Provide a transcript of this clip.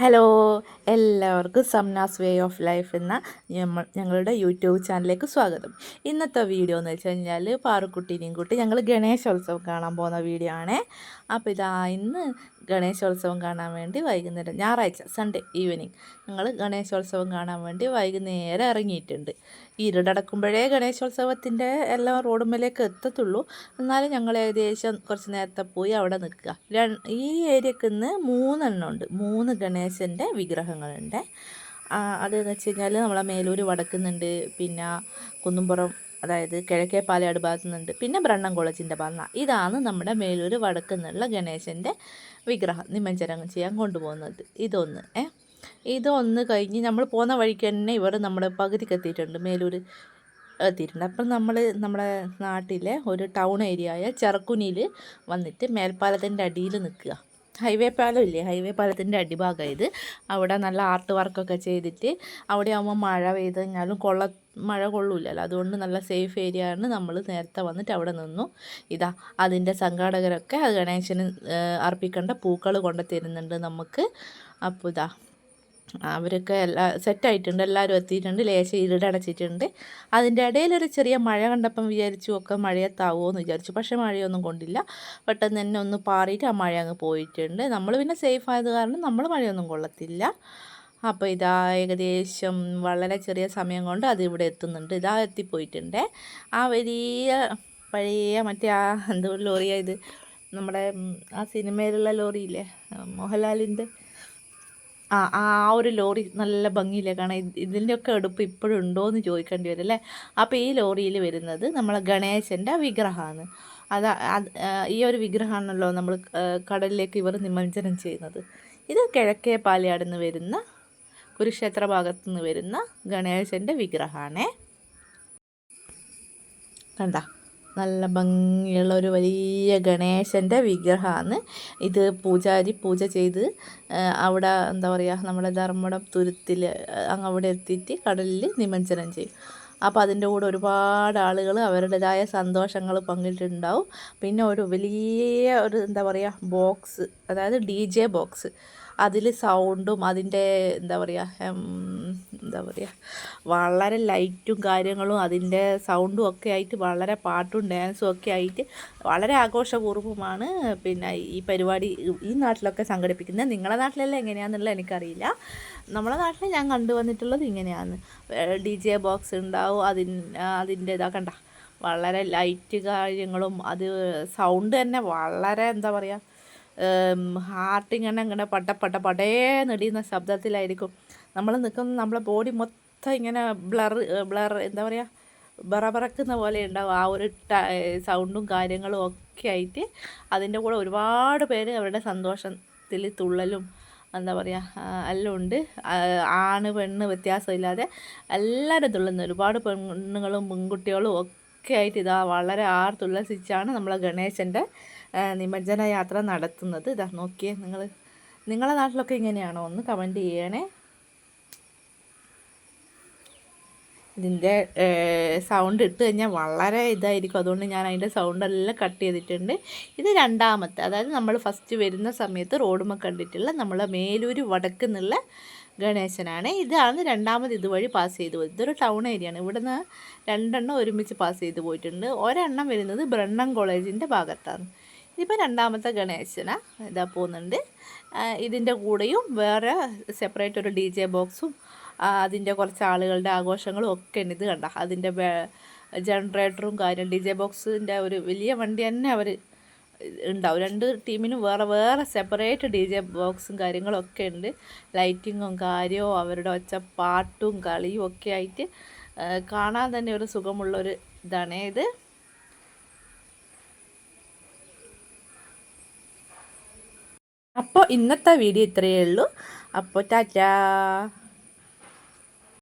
Hello, എല്ലാവർക്കും Samnas way of life എന്ന ഞങ്ങളുടെ യൂട്യൂബ് ചാനലിലേക്ക് സ്വാഗതം. ഇന്നത്തെ വീഡിയോ എന്ന് വെച്ച് കഴിഞ്ഞാൽ പാറുക്കുട്ടീനെയും കൂട്ടി ഞങ്ങൾ ഗണേശോത്സവം കാണാൻ പോകുന്ന വീഡിയോ ആണ്. അപ്പോൾ ഇന്ന് ഗണേശോത്സവം കാണാൻ വേണ്ടി വൈകുന്നേരം ഞായറാഴ്ച സൺഡേ ഈവനിങ് ഞങ്ങൾ ഗണേശോത്സവം കാണാൻ വേണ്ടി വൈകുന്നേരം ഇറങ്ങിയിട്ടുണ്ട്. ഇരുടടക്കുമ്പോഴേ ഗണേശോത്സവത്തിൻ്റെ എല്ലാം റോഡുമ്മലേക്ക് എത്തത്തുള്ളൂ. എന്നാലും ഞങ്ങൾ ഏകദേശം കുറച്ച് നേരത്തെ പോയി അവിടെ നിൽക്കുക. ഈ ഏരിയക്ക് ഇന്ന് 3 ഉണ്ട്, 3 ഗണേശൻ്റെ വിഗ്രഹങ്ങളുണ്ട്. അതെന്ന് വെച്ച് കഴിഞ്ഞാൽ നമ്മളെ മേലൂർ വടക്കുന്നുണ്ട്, പിന്നെ കുന്നുംപുറം അതായത് കിഴക്കേ പാലയാട് ഭാഗത്തു നിന്നുണ്ട്, പിന്നെ ബ്രണ്ണൻ കോളേജിൻ്റെ ഭാഗത്ത്. ഇതാണ് നമ്മുടെ മേലൂർ വടക്കുന്നുള്ള ഗണേശൻ്റെ വിഗ്രഹം നിമജ്ജനം ചെയ്യാൻ കൊണ്ടുപോകുന്നത്. ഇതൊന്ന് കഴിഞ്ഞ് നമ്മൾ പോകുന്ന വഴിക്ക് തന്നെ ഇവർ നമ്മുടെ പകുതിക്ക് എത്തിയിട്ടുണ്ട്, മേലൂർ എത്തിയിട്ടുണ്ട്. അപ്പം നമ്മുടെ നാട്ടിലെ ഒരു ടൗൺ ഏരിയ ആയ ചെറുക്കുനിയിൽ വന്നിട്ട് മേൽപ്പാലത്തിൻ്റെ അടിയിൽ നിൽക്കുക. ഹൈവേ പാലം ഇല്ലേ, ഹൈവേ പാലത്തിൻ്റെ അടിഭാഗം ഇത്. അവിടെ നല്ല ആർട്ട് വർക്കൊക്കെ ചെയ്തിട്ട് അവിടെ ആകുമ്പോൾ മഴ പെയ്ത് കഴിഞ്ഞാലും മഴ കൊള്ളൂല്ലല്ലോ, അതുകൊണ്ട് നല്ല സേഫ് ഏരിയ ആണ്. നമ്മൾ നേരത്തെ വന്നിട്ട് അവിടെ നിന്നു. അതിൻ്റെ സംഘാടകരൊക്കെ ഗണേശന് അർപ്പിക്കേണ്ട പൂക്കൾ കൊണ്ട് തരുന്നുണ്ട് നമുക്ക്. അപ്പോൾ അവരൊക്കെ സെറ്റായിട്ടുണ്ട്, എല്ലാവരും എത്തിയിട്ടുണ്ട്. ലേശം ഇരുടടച്ചിട്ടുണ്ട്. അതിൻ്റെ ഇടയിലൊരു ചെറിയ മഴ കണ്ടപ്പം വിചാരിച്ചു ഒക്കെ മഴയത്താവുമോ എന്ന് വിചാരിച്ചു. പക്ഷേ മഴയൊന്നും കൊണ്ടില്ല. പെട്ടെന്ന് തന്നെ ഒന്ന് പാറിയിട്ട് ആ മഴ അങ്ങ് പോയിട്ടുണ്ട്. നമ്മൾ പിന്നെ സേഫ് ആയത് കാരണം നമ്മൾ മഴയൊന്നും കൊള്ളത്തില്ല. അപ്പോൾ ഏകദേശം വളരെ ചെറിയ സമയം കൊണ്ട് അത് ഇവിടെ എത്തുന്നുണ്ട്. എത്തിപ്പോയിട്ടുണ്ട്. ആ വലിയ പഴയ മറ്റേ എന്തോ ലോറിയാണ് ഇത്, നമ്മുടെ ആ സിനിമയിലുള്ള ലോറിയില്ലേ, മോഹൻലാലിൻ്റെ ആ ഒരു ലോറി നല്ല ഭംഗിയില്ലേ കാണാൻ. ഇതിൻ്റെയൊക്കെ എടുപ്പ് ഇപ്പോഴും ഉണ്ടോ എന്ന് ചോദിക്കേണ്ടി വരും അല്ലേ. അപ്പോൾ ഈ ലോറിയിൽ വരുന്നത് നമ്മളെ ഗണേശൻ്റെ വിഗ്രഹമാണ്. ഈ ഒരു വിഗ്രഹമാണല്ലോ നമ്മൾ കടലിലേക്ക് ഇവർ നിമജ്ജനം ചെയ്യുന്നത്. ഇത് കിഴക്കേ പാലയാട് നിന്ന് വരുന്ന കുരുക്ഷേത്ര ഭാഗത്തു നിന്ന് വരുന്ന ഗണേശൻ്റെ വിഗ്രഹമാണേ. കണ്ട, നല്ല ഭംഗിയുള്ള ഒരു വലിയ ഗണേശൻ്റെ വിഗ്രഹമാണ് ഇത്. പൂജാരി പൂജ ചെയ്ത് അവിടെ എന്താ പറയുക, നമ്മുടെ ധർമ്മടം തുരുത്തിൽ അവിടെ എത്തിയിട്ട് കടലിൽ നിമജ്ജനം ചെയ്യും. അപ്പോൾ അതിൻ്റെ കൂടെ ഒരുപാട് ആളുകൾ അവരുടേതായ സന്തോഷങ്ങൾ പങ്കിട്ടിട്ടുണ്ടാവും. പിന്നെ ഒരു വലിയ എന്താ പറയുക ബോക്സ്, അതായത് DJ ബോക്സ്, അതിൽ സൗണ്ടും അതിൻ്റെ എന്താ പറയുക വളരെ ലൈറ്റും കാര്യങ്ങളും അതിൻ്റെ സൗണ്ടും ഒക്കെ ആയിട്ട് വളരെ പാട്ടും ഡാൻസും ഒക്കെ ആയിട്ട് വളരെ ആഘോഷപൂർവ്വമാണ് പിന്നെ ഈ പരിപാടി ഈ നാട്ടിലൊക്കെ സംഘടിപ്പിക്കുന്നത്. നിങ്ങളുടെ നാട്ടിലെല്ലാം എങ്ങനെയാണെന്നുള്ളത് എനിക്കറിയില്ല. നമ്മുടെ നാട്ടിൽ ഞാൻ കണ്ടുവന്നിട്ടുള്ളത് ഇങ്ങനെയാണ്. DJ ബോക്സ് ഉണ്ടാവും, അതിൻ്റെ കണ്ട വളരെ ലൈറ്റ് കാര്യങ്ങളും അത് സൗണ്ട് തന്നെ വളരെ എന്താ പറയുക ഹാർട്ടിങ്ങനെ പടേന്നിടിയുന്ന ശബ്ദത്തിലായിരിക്കും. നമ്മൾ നിൽക്കുന്ന നമ്മളെ ബോഡി മൊത്തം ഇങ്ങനെ ബ്ലർ എന്താ പറയുക ബറക്കുന്ന പോലെ ഉണ്ടാവും. ആ ഒരു സൗണ്ടും കാര്യങ്ങളും ഒക്കെ ആയിട്ട് അതിൻ്റെ കൂടെ ഒരുപാട് പേര് അവരുടെ സന്തോഷത്തിൽ തുള്ളലും എന്താ പറയുക എല്ലാം ഉണ്ട്. ആണ് പെണ്ണ് വ്യത്യാസമില്ലാതെ എല്ലാവരും തുള്ളുന്നു. ഒരുപാട് പെണ്ണുങ്ങളും പെൺകുട്ടികളും ഒക്കെ ആയിട്ട് വളരെ ആർത്തുല്ലസിച്ചാണ് നമ്മളെ ഗണേശൻ്റെ നിമജ്ജന യാത്ര നടത്തുന്നത്. നോക്കിയേ നിങ്ങളെ നാട്ടിലൊക്കെ ഇങ്ങനെയാണോ ഒന്ന് കമൻറ്റ് ചെയ്യണേ. ഇതിൻ്റെ സൗണ്ട് ഇട്ട് കഴിഞ്ഞാൽ വളരെ ഇതായിരിക്കും, അതുകൊണ്ട് ഞാൻ അതിൻ്റെ സൗണ്ടെല്ലാം കട്ട് ചെയ്തിട്ടുണ്ട്. ഇത് രണ്ടാമത്തെ, അതായത് നമ്മൾ ഫസ്റ്റ് വരുന്ന സമയത്ത് റോഡുമ്മ കണ്ടിട്ടുള്ള നമ്മളെ മേലൂർ വടക്ക് നിന്നുള്ള ഗണേശനാണ്. ഇതാണ് രണ്ടാമത് ഇതുവഴി പാസ് ചെയ്ത് പോയത്. ഇതൊരു ടൗൺ ഏരിയയാണ്. ഇവിടുന്ന് 2 എണ്ണം ഒരുമിച്ച് പാസ് ചെയ്ത് പോയിട്ടുണ്ട്. ഒരെണ്ണം വരുന്നത് ബ്രണ്ണൻ കോളേജിൻ്റെ ഭാഗത്താണ്. ഇതിപ്പോൾ രണ്ടാമത്തെ ഗണേശന പോകുന്നുണ്ട്. ഇതിൻ്റെ കൂടെയും വേറെ സെപ്പറേറ്റ് ഒരു DJ ബോക്സും അതിൻ്റെ കുറച്ച് ആളുകളുടെ ആഘോഷങ്ങളും ഒക്കെ ഉണ്ട്. ഇത് കണ്ട അതിൻ്റെ ജനറേറ്ററും കാര്യം DJ ബോക്സിൻ്റെ ഒരു വലിയ വണ്ടി തന്നെ അവർ ഉണ്ടാവും. 2 ടീമിനും വേറെ വേറെ സെപ്പറേറ്റ് DJ ബോക്സും കാര്യങ്ങളും ഒക്കെ ഉണ്ട്. ലൈറ്റിങ്ങും കാര്യവും അവരുടെ പാട്ടും കളിയും ഒക്കെ ആയിട്ട് കാണാൻ തന്നെ ഒരു സുഖമുള്ളൊരു ഇതാണ് ഇത്. അപ്പോൾ ഇന്നത്തെ വീഡിയോ ഇത്രയേ ഉള്ളൂ. അപ്പോൾ ടാറ്റാ.